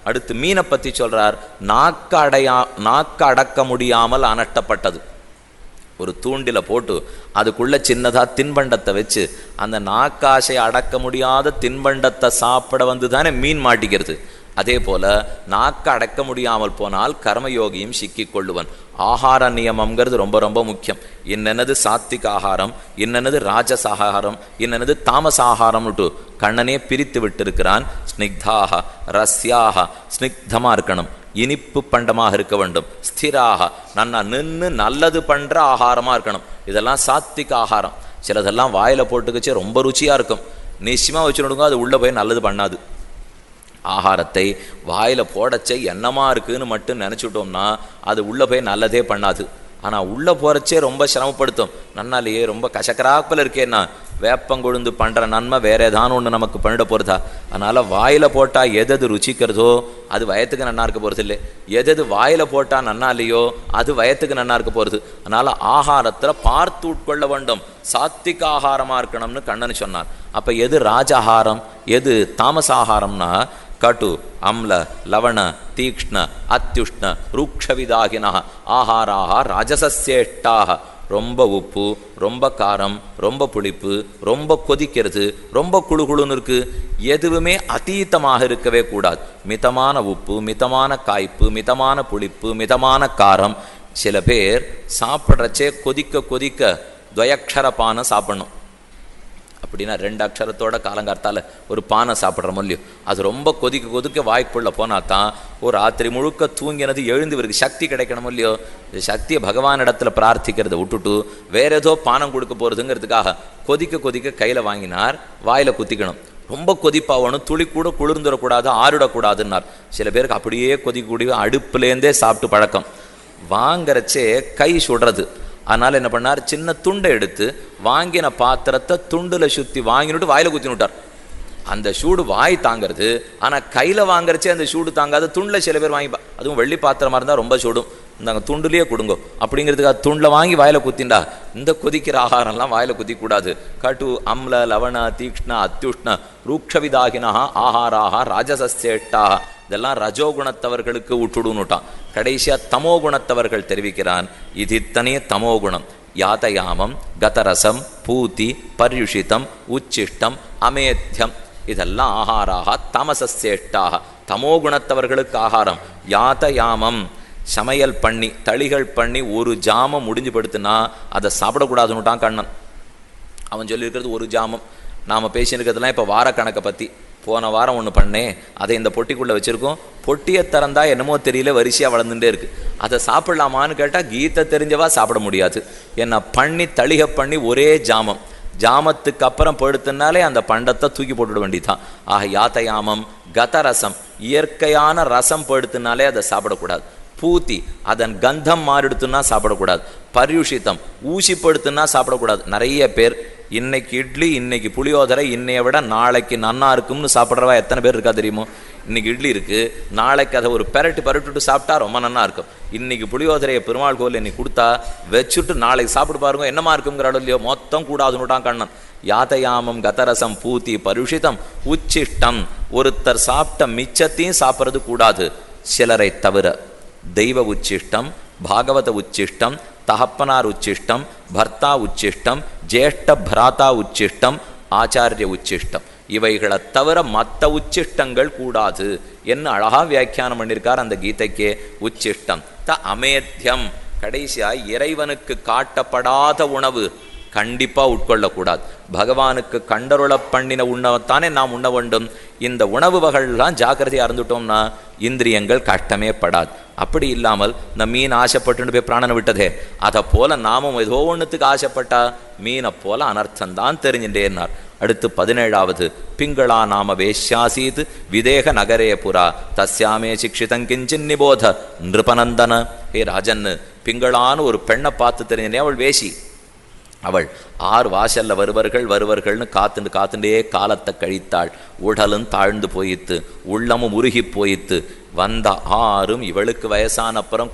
அடுத்து மீனை பற்றி சொல்கிறார். நாக்கு அடக்க முடியாமல் அனட்டப்பட்டது. ஒரு தூண்டில போட்டு அதுக்குள்ள சின்னதாக தின்பண்டத்தை வச்சு அந்த நாக்காசை அடக்க முடியாத தின்பண்டத்தை சாப்பிட வந்து தானே மீன் மாட்டிக்கிறது. அதே போல நாக்கு அடக்க முடியாமல் போனால் கர்மயோகியும் சிக்கி கொள்ளுவன். ஆகார நியமங்கிறது ரொம்ப ரொம்ப முக்கியம். இன்னென்னது சாத்விக ஆகாரம், இன்னென்னது ராஜசாகாரம், இன்னென்னது தாமசாகாரம்னுட்டு கண்ணனே பிரித்து விட்டிருக்கிறான். ஸ்னிக்தாக ரஸ்யாக, ஸ்னிக்தமாக இருக்கணும், இனிப்பு பண்டமாக இருக்க வேண்டும். ஸ்திராக, நன்னா நின்று நல்லது பண்ணுற ஆகாரமாக இருக்கணும். இதெல்லாம் சாத்விக ஆகாரம். சிலதெல்லாம் வாயில் போட்டுக்கிச்சு ரொம்ப ருச்சியாக இருக்கும், நிச்சயமாக வச்சுடுங்க, அது உள்ளே போய் நல்லது பண்ணாது. ஆகாரத்தை வாயில் போடச்சே என்னமா இருக்குதுன்னு மட்டும் நினச்சிட்டோம்னா அது உள்ளே போய் நல்லதே பண்ணாது. ஆனால் உள்ளே போகிறச்சே ரொம்ப சிரமப்படுத்தும். நன்னாலேயே ரொம்ப கசக்கராப்பில் இருக்கேன்னா வேப்பங்கொழுந்து பண்ணுற நன்மை வேறு ஏதானு ஒன்று நமக்கு பண்ணிட போகிறதா. அதனால் வாயில் போட்டால் எது ருச்சிக்கிறதோ அது வயத்துக்கு நன்னா இருக்க போகிறது இல்லை, எது வாயில் போட்டால் நன்னா இல்லையோ அது வயத்துக்கு நன்னா இருக்க போகிறது. அதனால் ஆகாரத்தில் பார்த்து உட்கொள்ள வேண்டும். சாத்விக ஆகாரமாக இருக்கணும்னு கண்ணன் சொன்னார். அப்போ எது ராஜாகாரம் எது தாமசாகாரம்னா கட்டு அம்ல லவண தீக்ஷ்ண அத்யுஷ்ண ரூக்ஷவிதாகினா ஆகாராக ராஜசசேஷ்டாக. ரொம்ப உப்பு, ரொம்ப காரம், ரொம்ப புளிப்பு, ரொம்ப கொதிக்கிறது, ரொம்ப குழுகுழுன்னு இருக்குது, எதுவுமே அதீதமாக இருக்கவே கூடாது. மிதமான உப்பு, மிதமான காய்ப்பு, மிதமான புளிப்பு, மிதமான காரம். சில பேர் சாப்பிட்றச்சே கொதிக்க கொதிக்க துவயக்ஷர பானை சாப்பிடணும். அப்படின்னா 2 அக்ஷரத்தோட காலங்கார்த்தால் ஒரு பானை சாப்பிட்றோம் இல்லையோ, அது ரொம்ப கொதிக்க கொதிக்க வாய்ப்புள்ள போனால் தான் ஒரு ராத்திரி முழுக்க தூங்கினது எழுந்து இவருக்கு சக்தி கிடைக்கணும் இல்லையோ. இந்த சக்தியை பகவான் இடத்துல பிரார்த்திக்கிறத விட்டுட்டு வேற ஏதோ பானம் கொடுக்க போகிறதுங்கிறதுக்காக கொதிக்க கொதிக்க கையில் வாங்கினார், வாயில் குத்திக்கணும். ரொம்ப கொதிப்பாகணும், துளி கூட குளிர்ந்துடக்கூடாது, ஆறிடக்கூடாதுன்னார். சில பேருக்கு அப்படியே கொதிக்கக்கூடிய அடுப்புலேருந்தே சாப்பிட்டு பழக்கம். வாங்கிறச்சே கை சுடுறது. அதனால் என்ன பண்ணார், சின்ன துண்டை எடுத்து வாங்கின பாத்திரத்தை துண்டில் சுற்றி வாங்கினுட்டு வாயில் குத்தினுட்டார். அந்த சூடு வாய் தாங்கிறது, ஆனால் கையில் வாங்குறச்சே அந்த சூடு தாங்காது. துண்டில் சில பேர் வாங்கிப்பா, அதுவும் வெள்ளி பாத்திரமாக இருந்தால் ரொம்ப சூடும், இந்தாங்க துண்டுலேயே கொடுங்கோ அப்படிங்கிறதுக்காக துண்டில் வாங்கி வாயில் குத்திண்டா. இந்த கொதிக்கிற ஆகாரம்லாம் வாயில் குத்திக்கூடாது. கட்டு அம்ல லவண தீக்ஷ்ண அத்யுஷ்ண ரூக்ஷவிதாகினா ஆகாராக ராஜசசேஷ்டாக. இதெல்லாம் ரஜோகுணத்தவர்களுக்கு விட்டுடுன்னுட்டான். கடைசியாக தமோ குணத்தவர்கள் தெரிவிக்கிறான், இது இத்தனையே தமோ குணம். யாதயாமம் கதரசம் பூதி பர்யுஷிதம் உச்சிஷ்டம் அமேத்தியம் இதெல்லாம் ஆகாராக தமசசேஷ்டாக. தமோ குணத்தவர்களுக்கு ஆகாரம் யாதயாமம், சமையல் பண்ணி தளிகள் பண்ணி ஒரு ஜாமம் முடிஞ்சு படுத்துனா அதை சாப்பிடக்கூடாதுன்னுட்டான் கண்ணன். அவன் சொல்லியிருக்கிறது ஒரு ஜாமம். நாம் பேசியிருக்கிறதுலாம் இப்போ வாரக்கணக்கை பற்றி. போன வாரம் ஒன்று பண்ணேன், அதை இந்த பொட்டிக்குள்ளே வச்சுருக்கோம். பொட்டியை திறந்தா என்னமோ தெரியல வரிசையாக வளர்ந்துட்டே இருக்குது. அதை சாப்பிடலாமான்னு கேட்டால் கீதை தெரிஞ்சவா சாப்பிட முடியாது. ஏன்னா பண்ணி தளிகை பண்ணி ஒரே ஜாமம், ஜாமத்துக்கு அப்புறம் படுத்துனாலே அந்த பண்டத்தை தூக்கி போட்டுவிட வேண்டியதான். ஆக யாத்தயாமம் கதரசம், இயற்கையான ரசம் படுத்துனாலே அதை சாப்பிடக்கூடாது. பூத்தி அதன் கந்தம் மாறிடுத்துன்னா சாப்பிடக்கூடாது. பர்யுஷித்தம் ஊசிப்படுத்துன்னா சாப்பிடக்கூடாது. நிறைய பேர் இன்னைக்கு இட்லி இன்னைக்கு புளியோதரை இன்னைய விட நாளைக்கு நன்னா இருக்கும்னு சாப்பிட்றவா எத்தனை பேர் இருக்கா தெரியுமோ? இன்னைக்கு இட்லி இருக்குது, நாளைக்கு அதை ஒரு பரட்டுட்டு சாப்பிட்டா ரொம்ப நன்னா இருக்கும். இன்னைக்கு புளியோதரையை பெருமாள் கோவில் இன்னைக்கு கொடுத்தா வச்சுட்டு நாளைக்கு சாப்பிட்டு பாருங்க என்னமா இருக்குங்கிறாடோ இல்லையோ. மொத்தம் கூடாதுன்னுட்டான் கண்ணன். யாதயாமம் கதரசம் பூத்தி பருஷிதம் உச்சிஷ்டம். ஒருத்தர் சாப்பிட்ட மிச்சத்தையும் சாப்பிட்றது கூடாது சிலரை தவிர. தெய்வ உச்சிஷ்டம், பாகவத உச்சிஷ்டம், தகப்பனார் உச்சிஷ்டம், பர்த்தா உச்சிஷ்டம், ஜேஷ்ட பிராத்தா உச்சிஷ்டம், ஆச்சாரிய உச்சிஷ்டம், இவைகளை தவிர மற்ற உச்சிஷ்டங்கள் கூடாது என்ன அழகா வியாக்கியானம் பண்ணியிருக்கார் அந்த கீதைக்கே. உச்சிஷ்டம் த அமேத்தியம், கடைசியாக இறைவனுக்கு காட்டப்படாத உணவு கண்டிப்பாக உட்கொள்ளக்கூடாது. பகவானுக்கு கண்டருள பண்ணின உணவைத்தானே நாம் உண்ண வேண்டும். இந்த உணவு வகைகள்லாம் ஜாக்கிரதையாக இருந்துட்டோம்னா இந்திரியங்கள் கஷ்டமே படாது. அப்படி இல்லாமல் இந்த மீன் ஆசைப்பட்டு போய் பிராணனை விட்டதே, அதை போல நாமும் ஏதோ ஒன்றுத்துக்கு ஆசைப்பட்டா மீனை போல அனர்த்தந்தான் தெரிஞ்சுட்டேன்னார். அடுத்து 17வது பிங்களா நாம வேஷ்யாசீத் விதேக நகரே புரா தஸ்யாமே சிக்ஷிதங்கிஞ்சின் நிபோத நிருபநந்தன. ஹே ராஜன், பிங்களான்னு ஒரு பெண்ணை பார்த்து தெரிஞ்சனே, அவள் வேஷி. அவள் 6 வாசல்ல வருவர்கள்னு காத்துண்டே காலத்தை கழித்தாள். உடலும் தாழ்ந்து போயித்து, உள்ளமும் உருகி போயித்து. வந்த 6 இவளுக்கு வயசான அப்புறம்